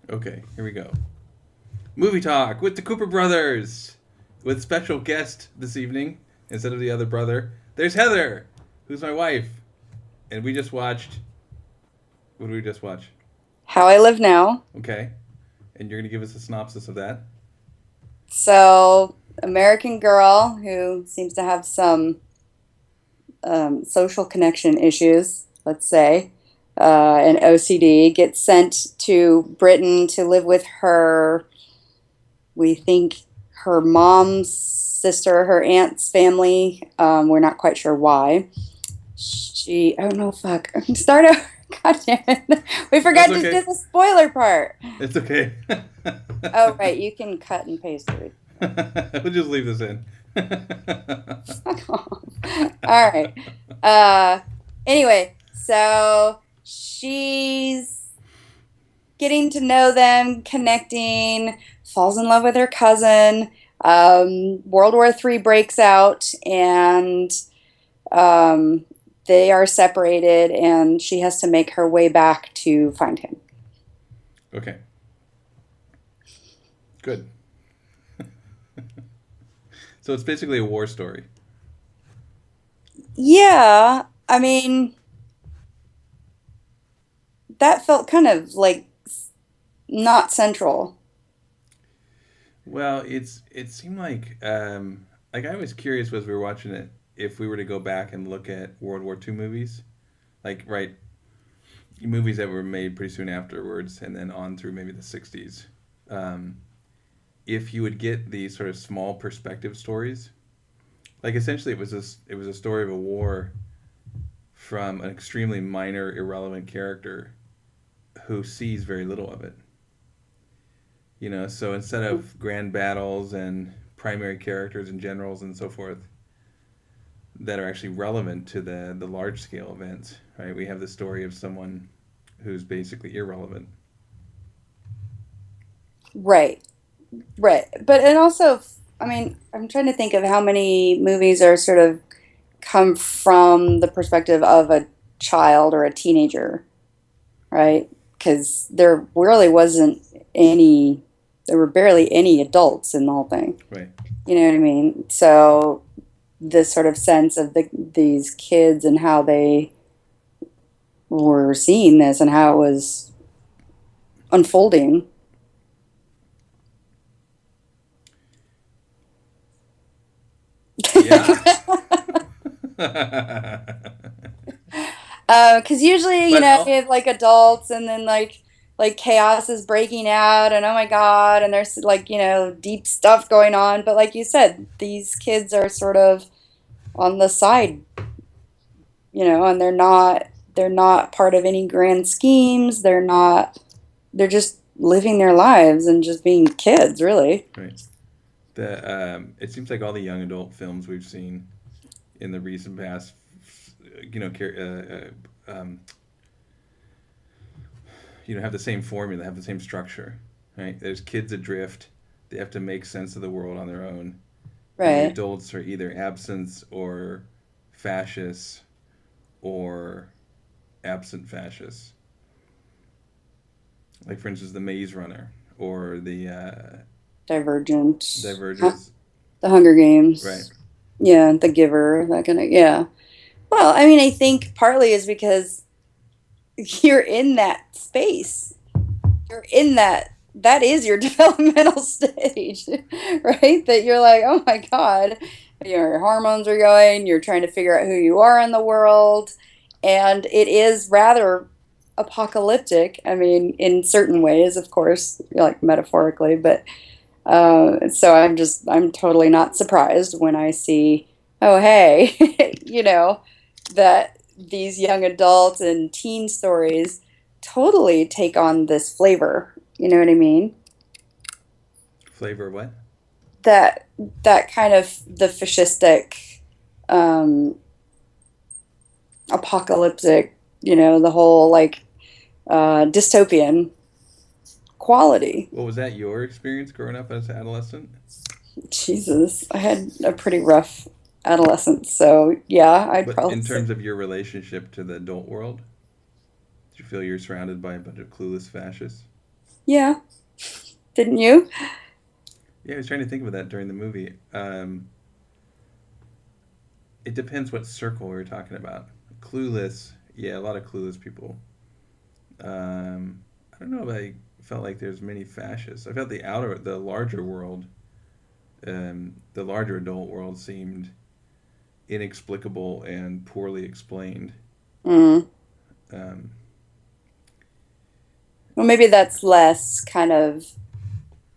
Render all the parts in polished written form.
Okay, here we go. Movie talk with the Cooper brothers, with special guest this evening instead of the other brother. There's Heather, who's my wife, and we just watched. What did we just watch? How I Live Now. Okay, and you're gonna give us a synopsis of that. So, American girl who seems to have some social connection issues, let's say, and OCD, gets sent to Britain to live with her, we think, her mom's sister, her aunt's family. We're not quite sure why. Oh no, fuck. Start over. God damn it. We That's forgot to okay. do the spoiler part. It's okay. Oh, right. You can cut and paste it. We'll just leave this in. Fuck off. All right. Uh, anyway, so she's getting to know them, connecting, falls in love with her cousin. World War III breaks out, and um, they are separated, and she has to make her way back to find him. Okay, good. So it's basically a war story. Yeah, I mean, that felt kind of like not central. Well, it seemed like I was curious as we were watching it if we were to go back and look at World War II movies, like right movies that were made pretty soon afterwards, and then on through maybe the '60s. Um, if you would get these sort of small perspective stories, like essentially it was a story of a war from an extremely minor, irrelevant character who sees very little of it. So instead of grand battles and primary characters and generals and so forth that are actually relevant to the large scale events, right? We have the story of someone who's basically irrelevant. Right. Right. But and also, I mean, I'm trying to think of how many movies are sort of come from the perspective of a child or a teenager, right? Because there really wasn't any, there were barely any adults in the whole thing. Right. You know what I mean? So this sort of sense of these kids and how they were seeing this and how it was unfolding. Yeah. Because usually, but you have like adults, and then like chaos is breaking out, and oh my God, and there's like deep stuff going on. But like you said, these kids are sort of on the side, and they're not part of any grand schemes. They're not. They're just living their lives and just being kids, really. right. The It seems like all the young adult films we've seen in the recent past, you know, have the same formula, have the same structure. Right? There's kids adrift. They have to make sense of the world on their own, and the Right. adults are either absent or fascists or absent fascists. Like for instance, the Maze Runner or the Divergent. Divergence. The Hunger Right. Games. Yeah, The Giver. That kind of yeah. Well, I mean, I think partly is because you're in that space. You're in that is your developmental stage, right? That you're like, oh my God, your hormones are going, you're trying to figure out who you are in the world. And it is rather apocalyptic. I mean, in certain ways, of course, like metaphorically, but so I'm totally not surprised when I see, oh, hey, that these young adult and teen stories totally take on this flavor. You know what I mean? Flavor what? That that kind of the fascistic, um, apocalyptic, the whole like dystopian quality. What was that your experience growing up as an adolescent? Jesus, I had a pretty rough adolescence, so yeah, I'd But probably in say terms of your relationship to the adult world, do you feel you're surrounded by a bunch of clueless fascists? Yeah, didn't you? Yeah, I was trying to think of that during the movie. It depends what circle we were talking about. Clueless, yeah, a lot of clueless people. I don't know if I felt like there's many fascists. I felt the larger world, the larger adult world seemed inexplicable and poorly explained. Mm. Um, Well, maybe that's less kind of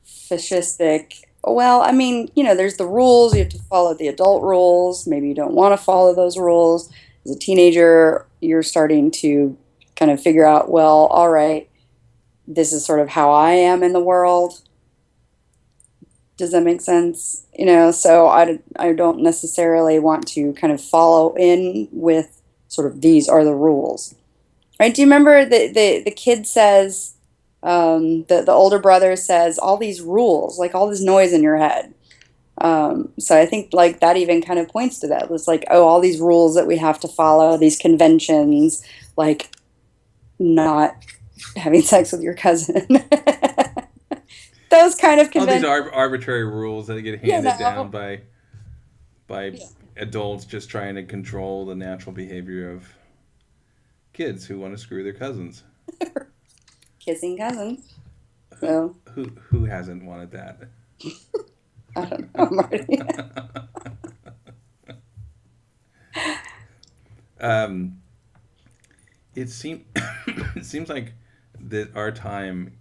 fascistic. Well, I mean, there's the rules. You have to follow the adult rules. Maybe you don't want to follow those rules. As a teenager, you're starting to kind of figure out, well, all right, this is sort of how I am in the world. Does that make sense? So I don't necessarily want to kind of follow in with sort of these are the rules. Right? Do you remember the kid says, the older brother says, all these rules, like all this noise in your head. So I think like that even kind of points to that. It's like, oh, all these rules that we have to follow, these conventions, like not having sex with your cousin. Those kind of all these conventions, arbitrary rules that get you handed down know. by Yeah. adults just trying to control the natural behavior of kids who want to screw their cousins. Kissing cousins. Who So who hasn't wanted that? I don't know, Marty. um, it seems it seems like that our time,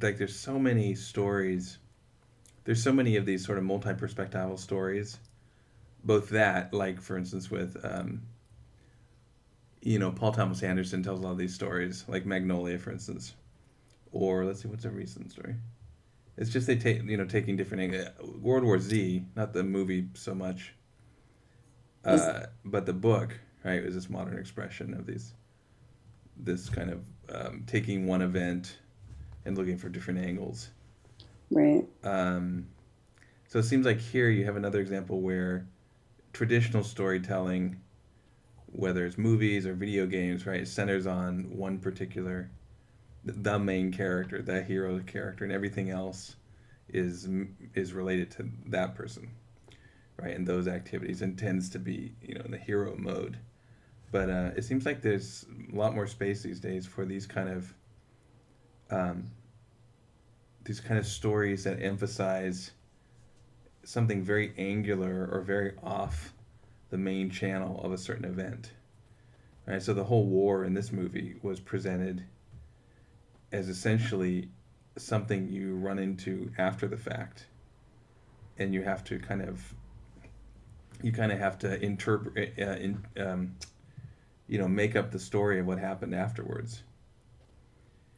like there's so many stories. There's so many of these sort of multi-perspectival stories. Both that, like for instance, with Paul Thomas Anderson tells a lot of these stories, like Magnolia, for instance, or let's see, what's a recent story? It's just they take taking different World War Z, not the movie so much, Is but the book, right, is this modern expression of this kind of taking one event and looking for different angles. right. Um, so it seems like here you have another example where traditional storytelling, whether it's movies or video games, right, centers on one particular, the main character, the hero character, and everything else is is related to that person, right, and those activities, and tends to be in the hero mode. But it seems like there's a lot more space these days for um, these kind of stories that emphasize something very angular or very off the main channel of a certain event. Right? So the whole war in this movie was presented as essentially something you run into after the fact, and you kind of have to interpret, make up the story of what happened afterwards.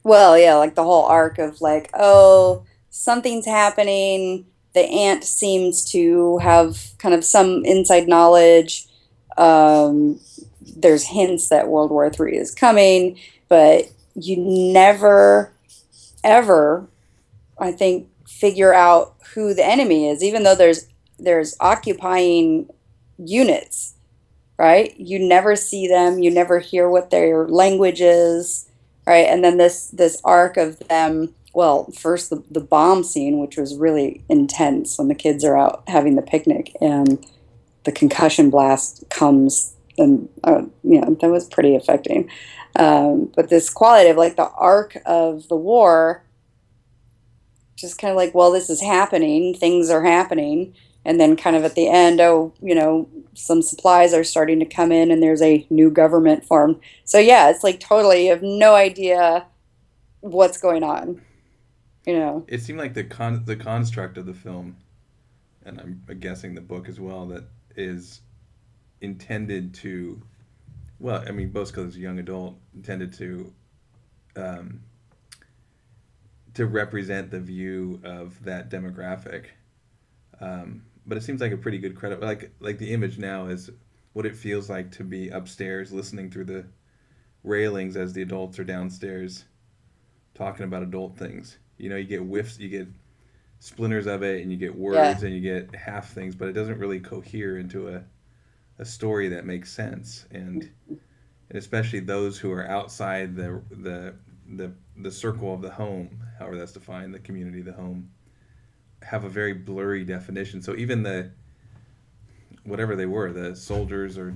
Well, yeah, like the whole arc of like, oh, something's happening. The aunt seems to have kind of some inside knowledge. Um, there's hints that World War III is coming, but you never, ever, I think, figure out who the enemy is, even though there's occupying units, right? You never see them, you never hear what their language is, right? And then this arc of them, well, first the bomb scene, which was really intense when the kids are out having the picnic and the concussion blast comes, and that was pretty affecting. But this quality of like the arc of the war, just kind of like, well, this is happening, things are happening, and then kind of at the end, oh, some supplies are starting to come in and there's a new government formed. So yeah, it's like totally, you have no idea what's going on, you know. It seemed like the construct of the film, and I'm guessing the book as well, that is intended to, well, I mean, both because it's a young adult, intended um, to represent the view of that demographic. But it seems like a pretty good credit. Like the image now is what it feels like to be upstairs listening through the railings as the adults are downstairs talking about adult things. You get whiffs, you get splinters of it, and you get Yeah. words, and you get half things, but it doesn't really cohere into a story that makes sense. And especially those who are outside the the circle of the home, however that's defined, the community, the home, have a very blurry definition. So even the whatever they were, the soldiers or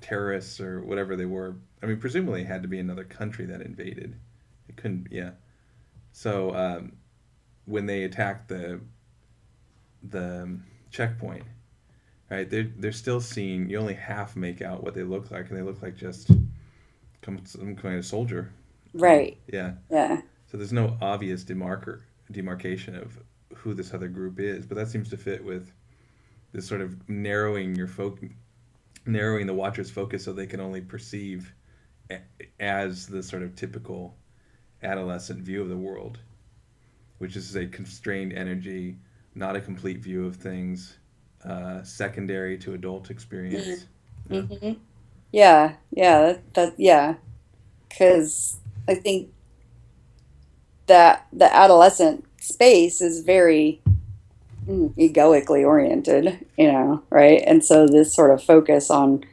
terrorists or whatever they were, I mean, presumably it had to be another country that invaded. It couldn't, yeah. So when they attacked the checkpoint, right? They're still seeing. You only half make out what they look like, and they look like just some kind of soldier. Right. Yeah. Yeah. So there's no obvious demarcation of who this other group is, but that seems to fit with this sort of narrowing the watcher's focus so they can only perceive as the sort of typical adolescent view of the world, which is a constrained energy, not a complete view of things, secondary to adult experience. Yeah. Mm-hmm. Yeah. Yeah. Yeah. Because I think that the adolescent space is very egoically oriented, right? And so this sort of focus on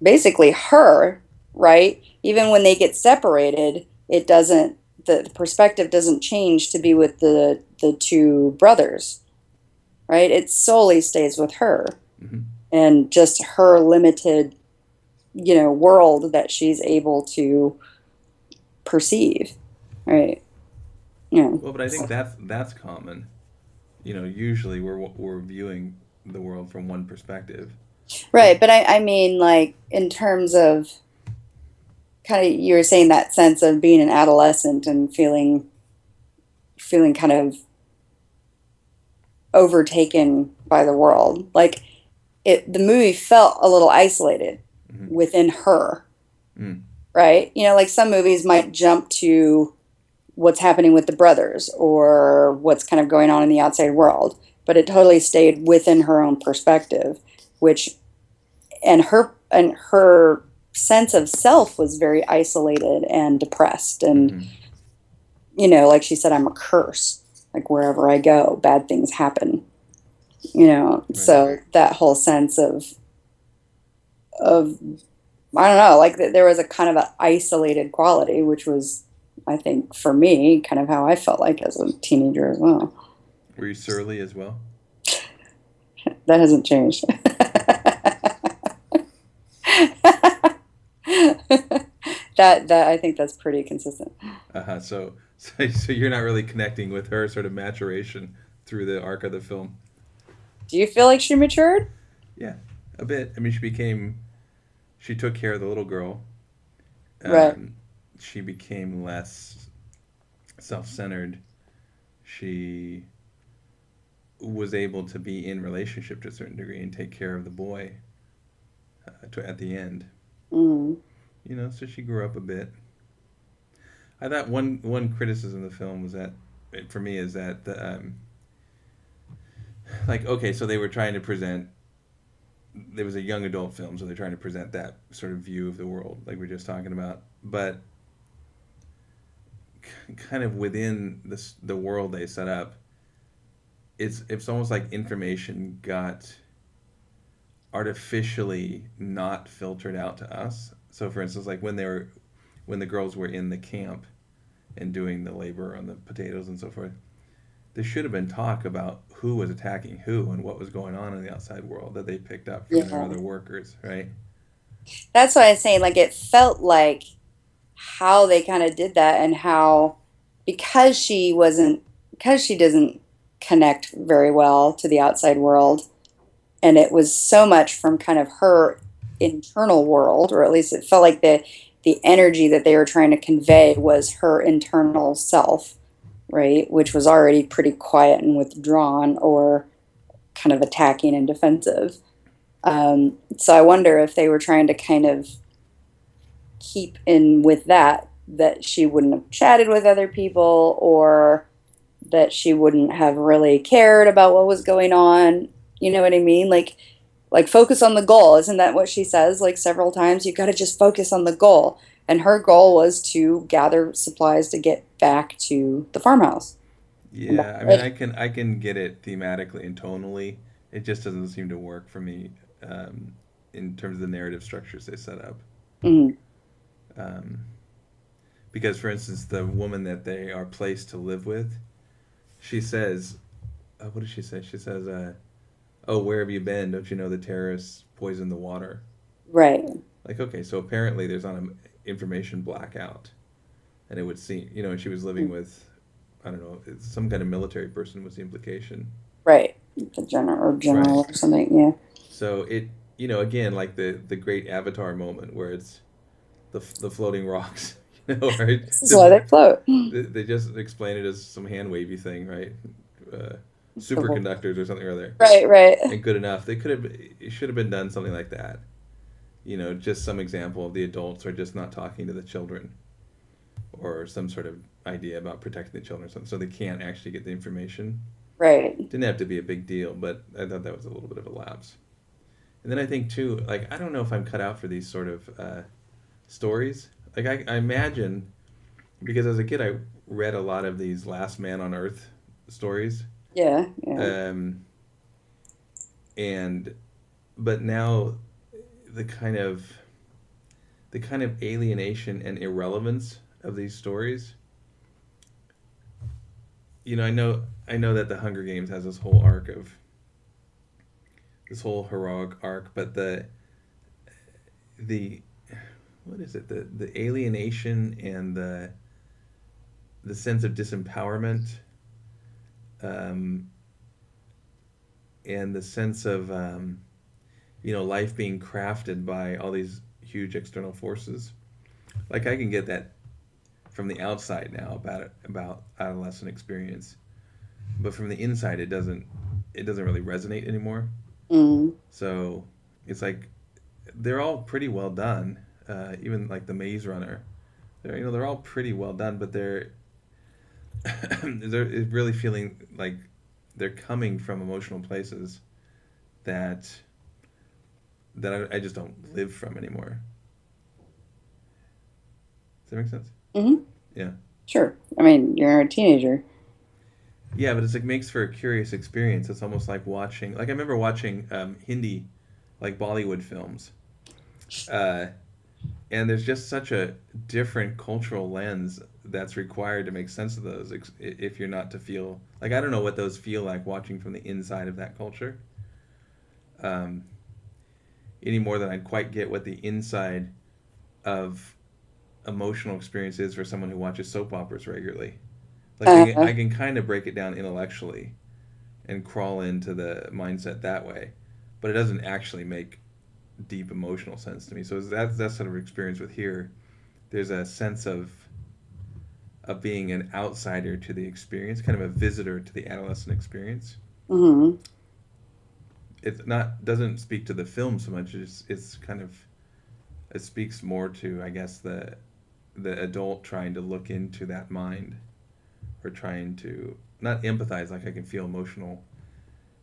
basically her, right? Even when they get separated, it doesn't, the perspective doesn't change to be with the two brothers, right? It solely stays with her Mm-hmm. and just her limited, world that she's able to perceive, right? Yeah. Well, but I think that's common. Usually we're viewing the world from one perspective. It, Right, but I mean, like in terms of kind of you were saying that sense of being an adolescent and feeling kind of overtaken by the world. Like the movie felt a little isolated mm-hmm. within her, Mm. right? Like some movies might jump to what's happening with the brothers or what's kind of going on in the outside world, but it totally stayed within her own perspective, which and her sense of self was very isolated and depressed and Mm-hmm. like she said, I'm a curse, like wherever I go bad things happen, Right. so that whole sense of I don't know, like there was a kind of an isolated quality, which was, I think, for me, kind of how I felt like as a teenager as well. Were you surly as well? That hasn't changed. That I think that's pretty consistent. Uh-huh. So you're not really connecting with her sort of maturation through the arc of the film. Do you feel like she matured? Yeah, a bit. I mean, she took care of the little girl. Right. Um, she became less self-centered. She was able to be in relationship to a certain degree and take care of the boy at the end. Mm. So she grew up a bit. I thought one criticism of the film was that, for me, is that like, okay, so they were trying to present. There was a young adult film, so they're trying to present that sort of view of the world, like we are just talking about. But kind of within the world they set up, it's almost like information got artificially not filtered out to us. So, for instance, like when the girls were in the camp and doing the labor on the potatoes and so forth, there should have been talk about who was attacking who and what was going on in the outside world that they picked up from their Yeah. other workers, right? That's what I'm saying. Like it felt like how they kind of did that and how because she doesn't connect very well to the outside world, and it was so much from kind of her internal world, or at least it felt like the energy that they were trying to convey was her internal self, right, which was already pretty quiet and withdrawn or kind of attacking and defensive. So I wonder if they were trying to kind of keep in with that she wouldn't have chatted with other people or that she wouldn't have really cared about what was going on. You know what I mean? Like focus on the goal. Isn't that what she says like several times? You got to just focus on the goal. And her goal was to gather supplies to get back to the farmhouse. And Yeah, I mean, I can get it thematically and tonally. It just doesn't seem to work for me in terms of the narrative structures they set up. Mhm. Um, Because, for instance, the woman that they are placed to live with, she says, what does she say? She says, "Oh, where have you been? Don't you know the terrorists poisoned the water?" Right. Like, okay, so apparently there's not an information blackout, and it would seem, and she was living with, I don't know, it's some kind of military person was the implication. Right. The general or Right. general or something. Yeah. So it, again, like the great Avatar moment where it's the floating rocks, right? This is why Just they float. they just explain it as some hand wavy thing, right? Uh, The whole- Superconductors or something or other, Right. Right. and good enough. It should have been done something like that. Just some example of the adults are just not talking to the children, or some sort of idea about protecting the children, or something, so they can't actually get the information. Right. Didn't have to be a big deal, but I thought that was a little bit of a lapse. And then I think too, like I don't know if I'm cut out for these sort of stories. Like I imagine, because as a kid I read a lot of these Last Man on Earth stories, Yeah. Yeah. um, and but now the kind of alienation and irrelevance of these stories. I know that the Hunger Games has this whole heroic arc, but the what is it, the alienation and the sense of disempowerment, um, and the sense of life being crafted by all these huge external forces. Like I can get that from the outside now about adolescent experience, but from the inside it doesn't really resonate anymore. Mm. So it's like they're all pretty well done. Even like the Maze Runner, they're all pretty well done, but they're really feeling like they're coming from emotional places that I just don't live from anymore. Does that make sense? Hmm. Yeah. Sure. I mean, you're a teenager. Yeah, but it makes for a curious experience. It's almost like watching. Like I remember watching Hindi, like Bollywood films, uh, and there's just such a different cultural lens that's required to make sense of those. If you're not to feel like, I don't know what those feel like watching from the inside of that culture, um, any more than I'd quite get what the inside of emotional experience is for someone who watches soap operas regularly. Like Uh, I can kind of break it down intellectually and crawl into the mindset that way, but it doesn't actually make deep emotional sense to me. So that's sort of experience with here. There's a sense of being an outsider to the experience, kind of a visitor to the adolescent experience. hmm. It's not doesn't speak to the film so much. It's kind of, it speaks more to, I guess, the adult trying to look into that mind, or trying to not empathize, like I can feel emotional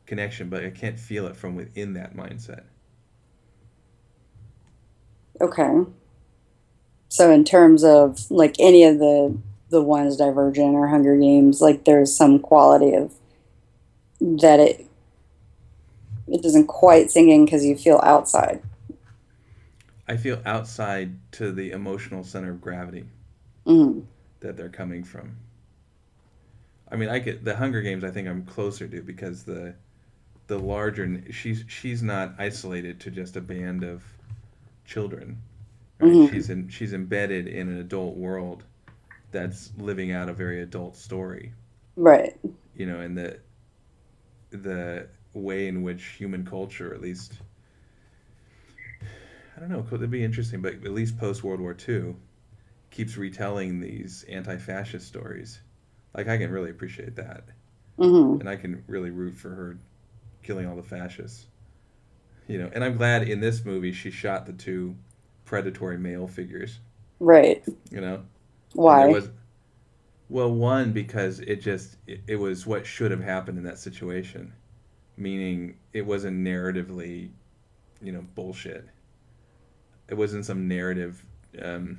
connection, but I can't feel it from within that mindset. Okay. So in terms of like any of the ones Divergent or Hunger Games, like there's some quality of that it doesn't quite sink in because you feel outside. I feel outside to the emotional center of gravity Hmm. that they're coming from. I mean, I get the Hunger Games. I think I'm closer to, because the larger, she's not isolated to just a band of children, right? Hmm. She's embedded in an adult world that's living out a very adult story, Right. and the way in which human culture, at least, I don't know, could it be interesting, but at least post World War II, keeps retelling these anti-fascist stories. Like I can really appreciate that, Hmm. and I can really root for her killing all the fascists. And I'm glad in this movie she shot the two predatory male figures. Right. You know, and there Why? was, well, one, because it was what should have happened in that situation, meaning it wasn't narratively, bullshit. It wasn't some narrative. Um,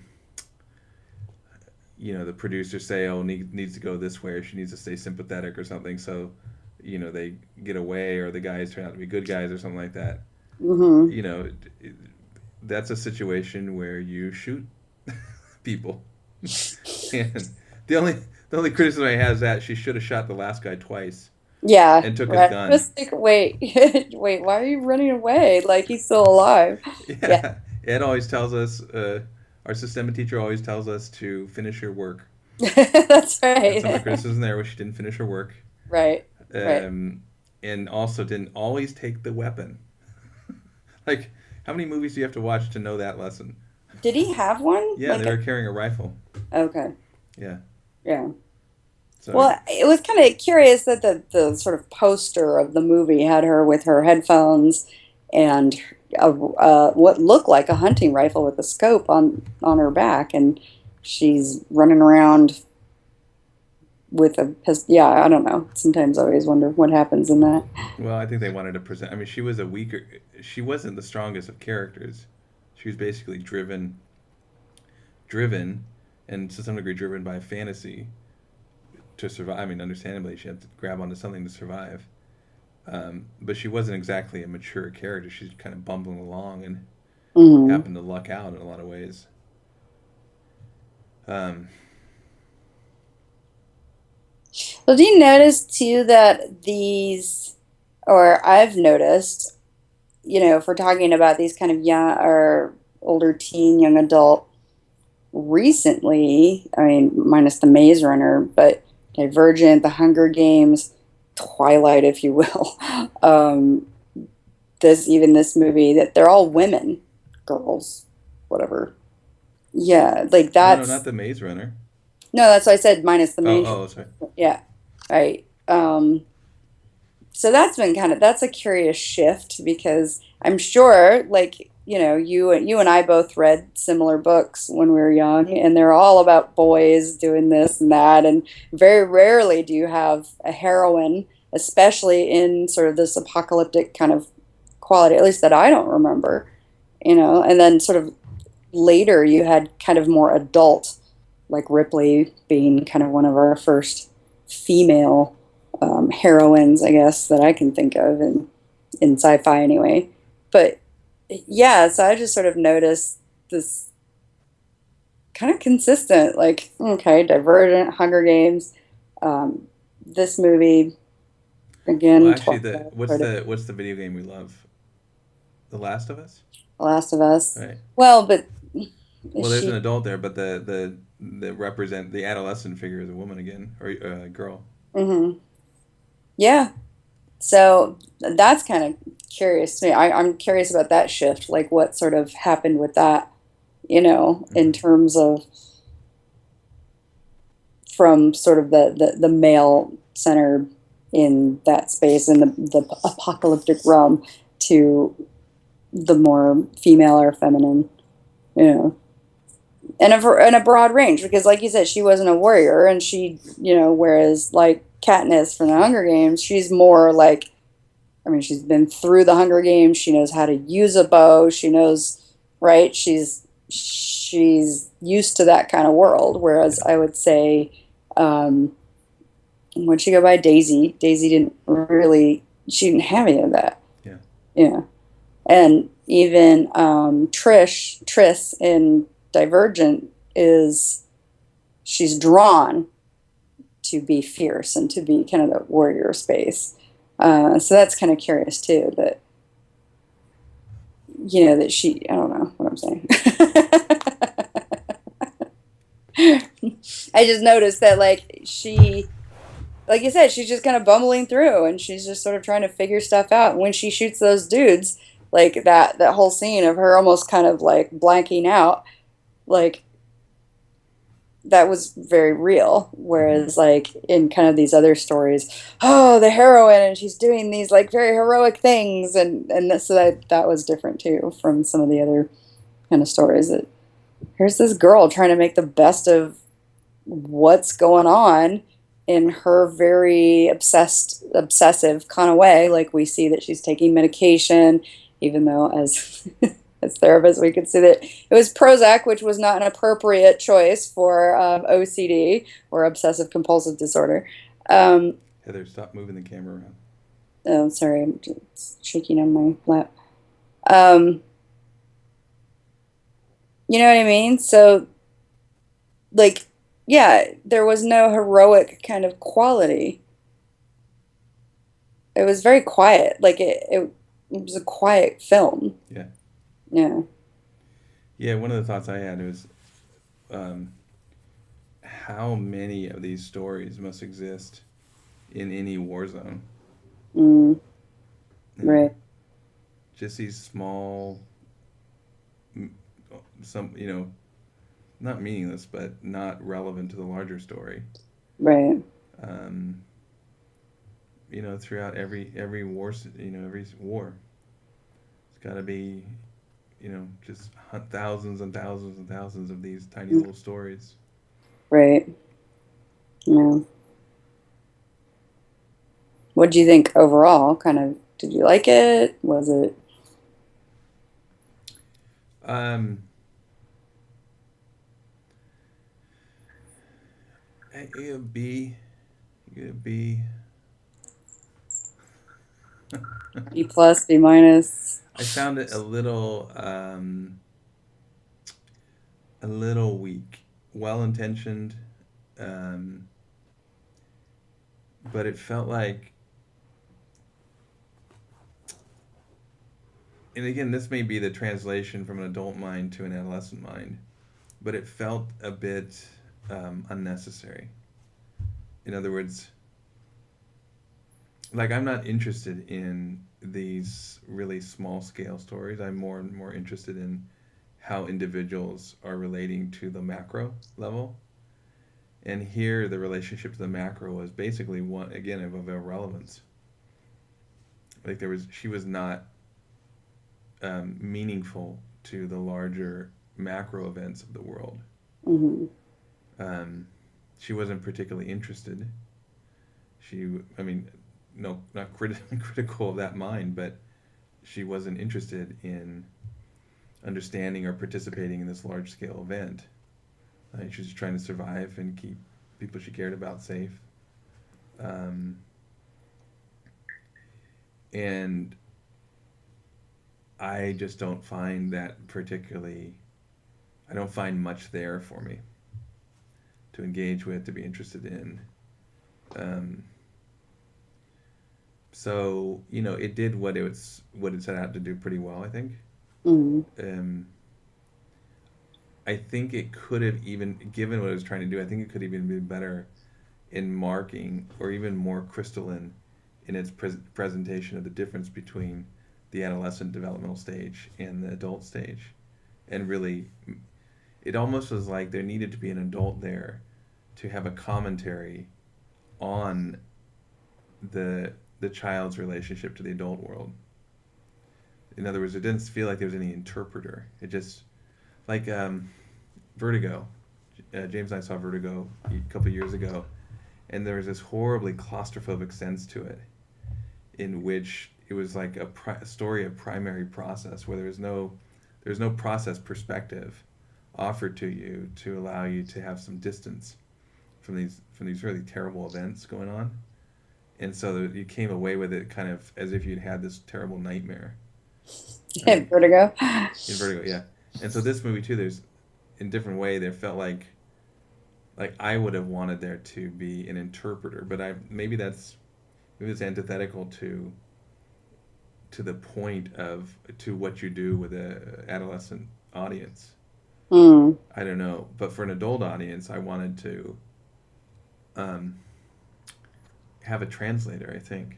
the producers say, "Oh, needs to go this way, or she needs to stay sympathetic or something." So, they get away, or the guys turn out to be good guys, or something like that. Hmm. You know, that's a situation where you shoot people. And the only the only criticism I have is that she should have shot the last guy twice Yeah, and took his right. gun. Just like, wait, wait, why are you running away? Like he's still alive. Yeah, Yeah, Ed always tells us. Our systemic teacher always tells us to finish your work. that's And some of the right. criticism there was she didn't finish her work, Right, right. um, and also didn't always take the weapon. Like, how many movies do you have to watch to know that lesson? Did he have one? Yeah, they Like, were carrying a rifle. okay, Yeah, yeah. so Well, it was kind of curious that the sort of poster of the movie had her with her headphones and what looked like a hunting rifle with a scope on her back, and she's running around with a pistol. Yeah, I don't know. Sometimes I always wonder what happens in that. well, I think they wanted to present. I mean, she was a weaker. She wasn't the strongest of characters. She was basically driven, and to some degree driven by fantasy to survive. I mean, understandably, she had to grab onto something to survive. But she wasn't exactly a mature character. She's kind of bumbling along and Hmm. happened to luck out in a lot of ways. Um, Well, do you notice too that or I've noticed, if we're talking about these kind of young or older teen, young adult recently, I mean, minus the Maze Runner, but Divergent, The Hunger Games, Twilight, if you will, um, this movie, that they're all women, girls, whatever. Yeah, like no, not that's the Maze Runner. no, that's what I said, minus the Oh, Maze oh, sorry. Runner. Yeah, right. So that's a curious shift because I'm sure, like, you and I both read similar books when we were young, and they're all about boys doing this and that, and very rarely do you have a heroine, especially in sort of this apocalyptic kind of quality, at least that I don't remember, and then sort of later you had kind of more adult, like Ripley being kind of one of our first female heroines, I guess, that I can think of in sci-fi anyway. But yeah, so I just sort of noticed this kind of consistent, like, okay, Divergent, Hunger Games, um, this movie, Well, again, actually, Twilight, the part of what's the video game we love? The Last of Us, The Last of Us. right? Well, but is Well, there's an she? adult there, but the represent the adolescent figure is a woman again or a girl. Hmm. Yeah. So that's kind of curious to me. I'm curious about that shift, like what sort of happened with that, in Hmm. terms of from sort of the male center in that space in the apocalyptic realm to the more female or feminine, you know, and a broad range because, like you said, she wasn't a warrior, and she, whereas like Katniss from the Hunger Games, she's more like, I mean, she's been through the Hunger Games. She knows how to use a bow. She knows, right? She's used to that kind of world. Whereas Yeah, I would say, um, when she go by Daisy, Daisy didn't really, she didn't have any of that. yeah. Yeah, and even Triss in Divergent is she's drawn to be fierce and to be kind of the warrior space. So that's kind of curious too. That that she, I don't know what I'm saying. I just noticed that, like, like you said, she's just kind of bumbling through and she's just sort of trying to figure stuff out. And when she shoots those dudes, like that whole scene of her almost kind of like blanking out, like that was very real. Hmm. Whereas, like, in kind of these other stories, oh, the heroine, and she's doing these like very heroic things, so that was different too from some of the other kind of stories. That here's this girl trying to make the best of what's going on in her very obsessive kind of way. Like, we see that she's taking medication, even though as as therapists we could see that it was Prozac, which was not an appropriate choice for OCD or obsessive compulsive disorder. Um, Heather, stop moving the camera around. oh, sorry, I'm just shaking on my lap. Um, you know what I mean? So like, yeah, there was no heroic kind of quality. It was very quiet. It was a quiet film. Yeah. Yeah. Yeah, one of the thoughts I had was um, how many of these stories must exist in any war zone? Mm, You know, right. just these small, some, not meaningless, but not relevant to the larger story. Right. Um, throughout every war, every war, it's got to be, just thousands and thousands and thousands of these tiny Mm, little stories. right. Yeah. What do you think overall? Kind of, did you like it? Was it Um, A B, B. B plus, B minus? I found it a little weak, well intentioned, um, but it felt like, and again, this may be the translation from an adult mind to an adolescent mind, but it felt a bit unnecessary. In other words, like I'm not interested in these really small scale stories. I'm more and more interested in how individuals are relating to the macro level. And here, the relationship to the macro was basically one again of irrelevance. Like she was not meaningful to the larger macro events of the world. Hmm. Um, she wasn't particularly interested. I mean, no, not critical of that mind, but she wasn't interested in understanding or participating in this large scale event. She was just trying to survive and keep people she cared about safe. Um, and I just don't find that particularly. I don't find much there for me to engage with, to be interested in. Um, so it did what it set out to do pretty well. I think. Hmm. Um, I think it could have even, given what it was trying to do, I think it could even be better in marking or even more crystalline in its presentation of the difference between the adolescent developmental stage and the adult stage. And really, it almost was like there needed to be an adult there to have a commentary on the child's relationship to the adult world. In other words, it didn't feel like there was any interpreter. It just like Vertigo. James and I saw Vertigo a couple of years ago, and there was this horribly claustrophobic sense to it, in which it was like a story of primary process, where there's no process perspective offered to you to allow you to have some distance from these really terrible events going on, and so you came away with it kind of as if you'd had this terrible nightmare, right? Vertigo. In Vertigo, yeah. And so this movie too, there's in different way there felt like I would have wanted there to be an interpreter, but I maybe it's antithetical to the point of to what you do with a adolescent audience. Hmm. I don't know, but for an adult audience, I wanted to um, have a translator. I think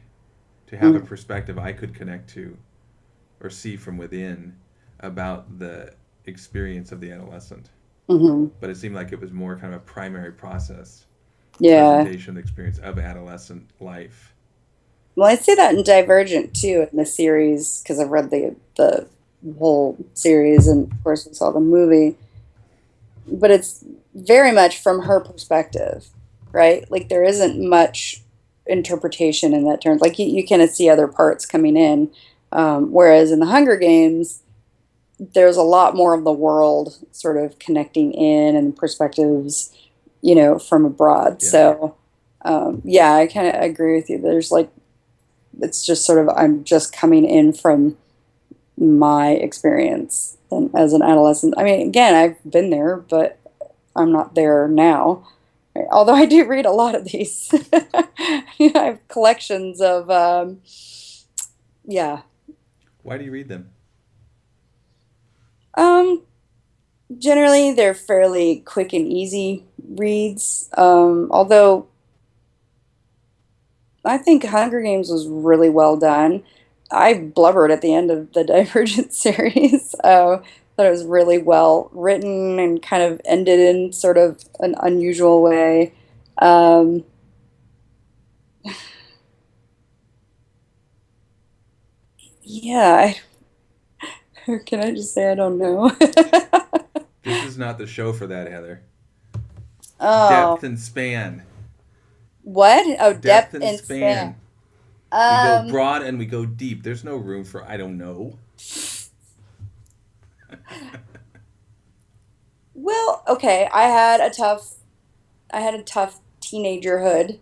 to have a Hmm. perspective I could connect to or see from within about the experience of the adolescent. Hmm. But it seemed like it was more kind of a primary process Yeah. presentation of the experience of adolescent life. Well, I see that in Divergent too in the series because I've read the whole series and of course we saw the movie, but it's very much from her perspective, right? Like there isn't much interpretation in that term. Like you kind of see other parts coming in, whereas in the Hunger Games, there's a lot more of the world sort of connecting in and perspectives, from abroad. Yeah, So, yeah, I kind of agree with you. There's like it's just sort of I'm just coming in from my experience and as an adolescent. I mean, again, I've been there, but I'm not there now. Right? Although I do read a lot of these. I have collections of yeah. Why do you read them? Um, Generally they're fairly quick and easy reads. Although I think Hunger Games was really well done. I blubbered at the end of the Divergent series. Thought it was really well written and kind of ended in sort of an unusual way. Um, yeah, can I just say I don't know? This is not the show for that, Heather. Oh, Depth and span. what? Oh, Depth depth and and span. span. We go Um, broad and we go deep. There's no room for I don't know. well, okay. I had a tough teenagerhood,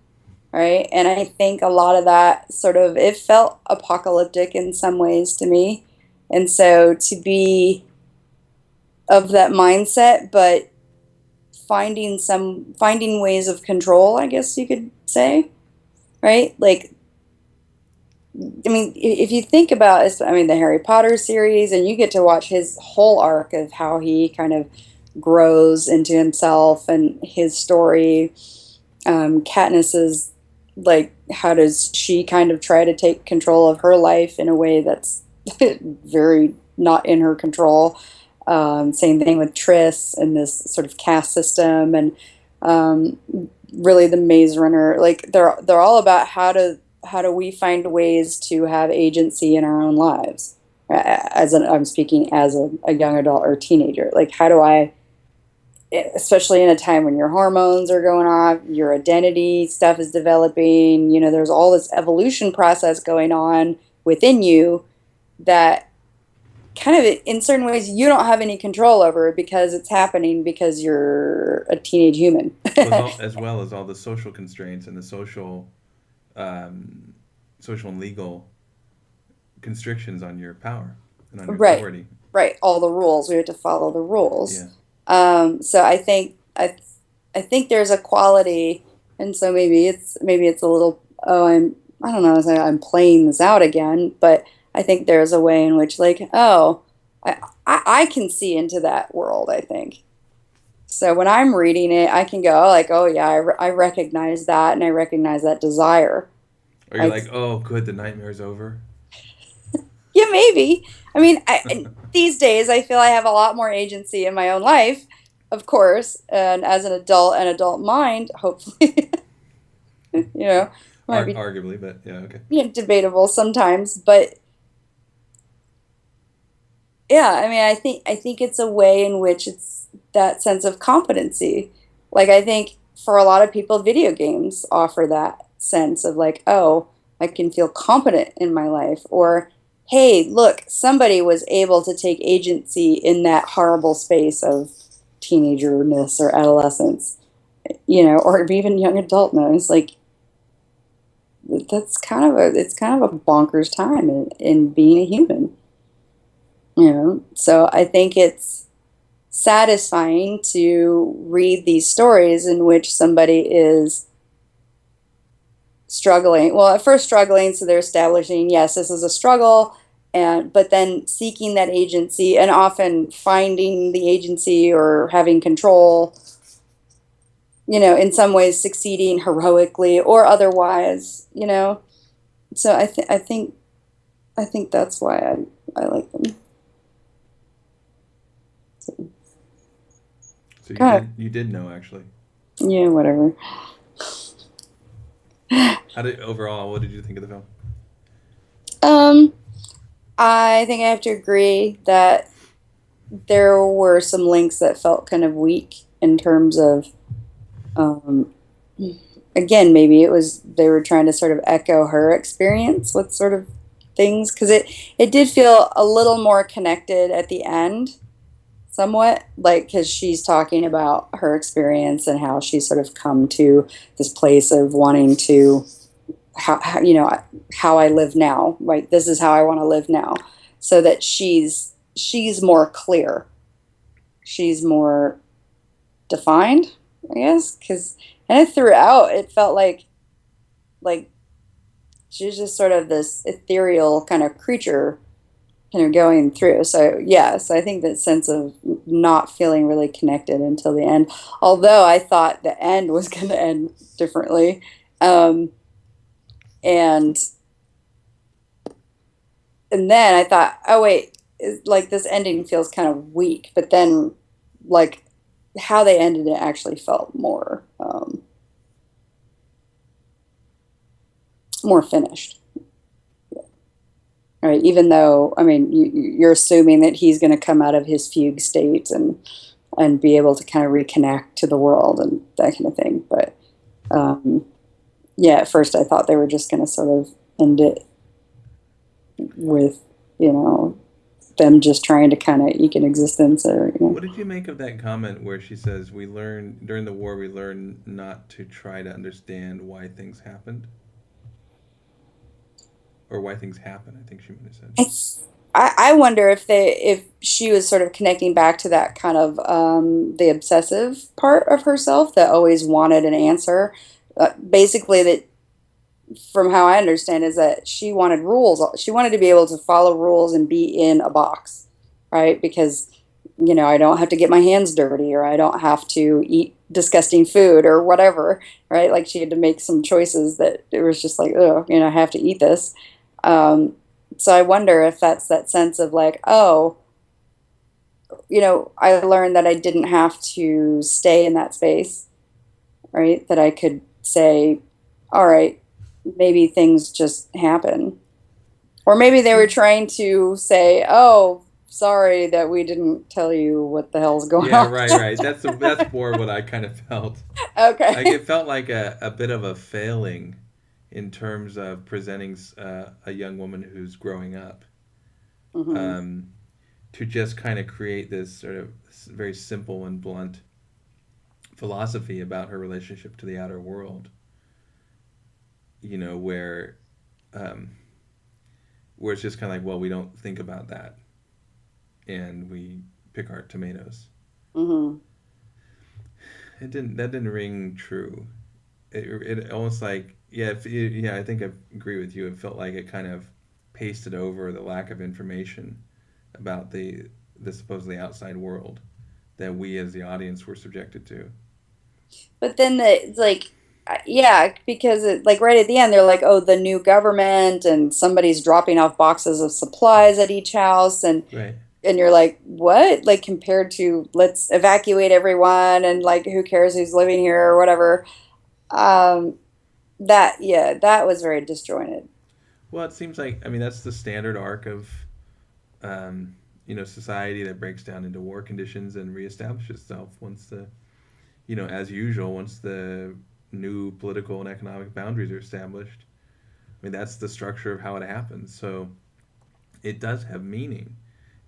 right? And I think a lot of that sort of it felt apocalyptic in some ways to me. And so to be of that mindset, but finding ways of control, I guess you could say, right? Like I mean, if you think about it, I mean, the Harry Potter series, and you get to watch his whole arc of how he kind of grows into himself and his story. Katniss's, like, how does she kind of try to take control of her life in a way that's very not in her control? Same thing with Triss and this sort of caste system, and um, really the Maze Runner. Like they're all about how do we find ways to have agency in our own lives. I'm speaking as a young adult or teenager. Like how do I, especially in a time when your hormones are going off, your identity stuff is developing. You know, there's all this evolution process going on within you that kind of in certain ways you don't have any control over because it's happening because you're a teenage human. As well as all the social constraints and the um, social and legal constrictions on your power and on your Right, authority. right. All the rules. We have to follow the rules. Yeah. So I think there's a quality, and so maybe it's a little. Oh, I don't know. It's like I'm playing this out again, but I think there's a way in which like oh, I can see into that world. I think so. When I'm reading it, I can go like oh yeah, I recognize that, and I recognize that desire. Or you're I like, oh, good, the nightmare's over. Yeah, maybe. I mean, these days I feel I have a lot more agency in my own life, of course, and as an adult mind, hopefully, you know, might be Arguably, but yeah, okay. debatable sometimes, but yeah, I mean, I think it's a way in which it's that sense of competency. Like I think for a lot of people, video games offer that sense of like, oh, I can feel competent in my life, or hey, look, somebody was able to take agency in that horrible space of teenagerness or adolescence, or even young adultness. Like that's kind of a it's kind of a bonkers time in being a human. So I think it's satisfying to read these stories in which somebody is struggling. Well, at first struggling, so they're establishing, yes, this is a struggle, and but then seeking that agency and often finding the agency or having control, in some ways succeeding heroically or otherwise. So I think that's why I like them. So, So kind of, you did know actually. yeah, whatever. How did overall? What did you think of the film? Um, I think I have to agree that there were some links that felt kind of weak in terms of, um, again, maybe it was they were trying to sort of echo her experience with sort of things because it did feel a little more connected at the end, somewhat like because she's talking about her experience and how she's sort of come to this place of wanting to how I live now, right? This is how I want to live now, so that she's more clear. She's more. defined, I guess, because and throughout it felt like she was just sort of this ethereal kind of creature kind of going through. So yes, I think that sense of not feeling really connected until the end. Although I thought the end was going to end differently, um, and then I thought, oh wait, like this ending feels kind of weak. But then, like how they ended it actually felt more finished. Right, even though I mean you're assuming that he's going to come out of his fugue state and be able to kind of reconnect to the world and that kind of thing. But um, yeah, at first I thought they were just going to sort of end it with you know them just trying to kind of eke an existence or What did you make of that comment where she says, "We learn during the war, we learn not to try to understand why things happened, or why things happen"? I think she might have said. it's I wonder if she was sort of connecting back to that kind of the obsessive part of herself that always wanted an answer. Basically, that from how I understand, is that she wanted rules. She wanted to be able to follow rules and be in a box, right? Because, I don't have to get my hands dirty or I don't have to eat disgusting food or whatever, right? Like she had to make some choices that it was just like, oh, I have to eat this. Um, so I wonder if that's that sense of like, oh, I learned that I didn't have to stay in that space, right? That I could say, all right, maybe things just happen. Or maybe they were trying to say, oh, sorry that we didn't tell you what the hell's going Yeah, on. right, right. That's more what I kind of felt. Like Okay. it felt like a bit of a failing in terms of presenting a young woman who's growing up, Hmm. um, to just kind of create this sort of very simple and blunt philosophy about her relationship to the outer world. Where um, it's just kind of like, well, we don't think about that, and we pick our tomatoes. Hmm. That didn't ring true. It almost like, yeah, yeah, I think I agree with you. It felt like it kind of pasted over the lack of information about the supposedly outside world that we as the audience were subjected to. But then it's like, yeah, because like right at the end, they're like, oh, the new government and somebody's dropping off boxes of supplies at each house. Right. And you're like, what? Like compared to let's evacuate everyone and like who cares who's living here or whatever. Um, yeah, that was very disjointed. Well, it seems like, I mean, that's the standard arc of society that breaks down into war conditions and reestablishes itself once as usual, once the new political and economic boundaries are established. I mean, that's the structure of how it happens. So it does have meaning.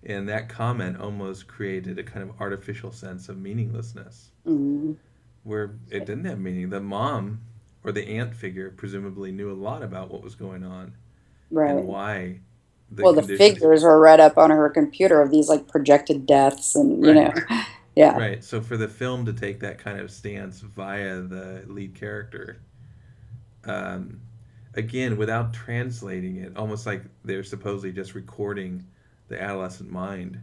And that comment almost created a kind of artificial sense of meaninglessness Mm, where it didn't have meaning. The mom or the aunt figure presumably knew a lot about what was going on and right. why the Well, the conditions. figures were read up on her computer of these like projected deaths and Right, yeah. right. So for the film to take that kind of stance via the lead character, um, again, without translating it, almost like they're supposedly just recording the adolescent mind,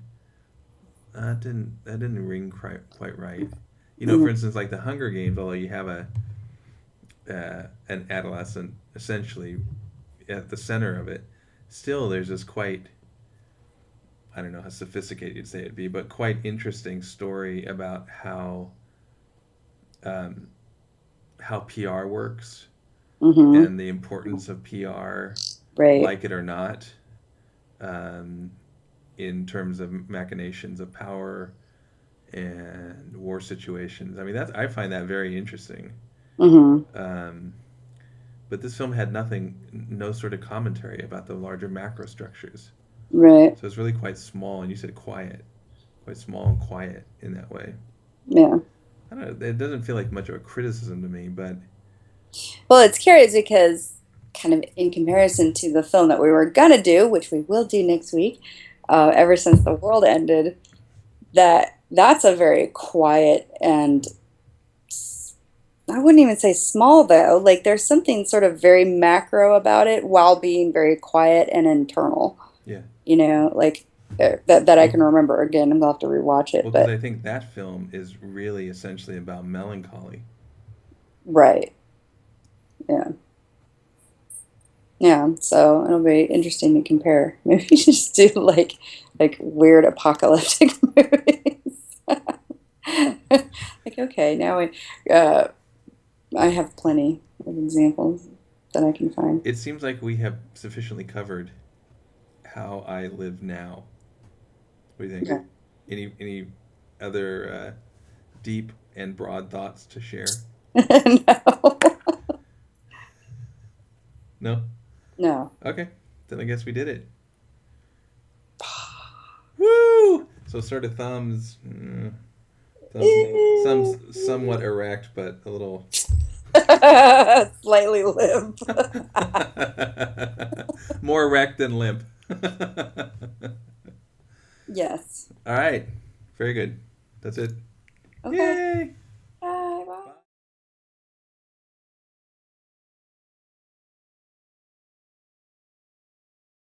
that didn't ring quite right. For Mhm. instance, like the Hunger Games, although you have an adolescent essentially at the center of it, still there's this quite, I don't know how sophisticated you'd say it'd be, but quite interesting story about um, how PR works Mhm. and the importance of PR, Right. like it or not, um, in terms of machinations of power and war situations. I mean, I find that very interesting. Mhm. Um, but this film had no sort of commentary about the larger macro structures. Right. So it's really quite small, and you said quiet, quite small and quiet in that way. Yeah. I don't know. It doesn't feel like much of a criticism to me, but Well, it's curious because kind of in comparison to the film that we were gonna do, which we will do next week, ever since the world ended, that That's a very quiet and I wouldn't even say small though. Like there's something sort of very macro about it while being very quiet and internal. Yeah. Like that I Well, can remember. Again, I'm gonna have to rewatch it, well, because but I think that film is really essentially about melancholy. right, yeah, yeah. So it'll be interesting to compare. Maybe just do like weird apocalyptic movies. Like okay, now I have plenty of examples that I can find. It seems like we have sufficiently covered how I live now. What do you think? Yeah. Any other deep and broad thoughts to share? No, No. no. Okay, then I guess we did it. Woo! So sort of thumbs, thumbs somewhat erect, but a little Slightly limp. more erect than limp. Yes. All right, very good. That's it. Okay. Yay!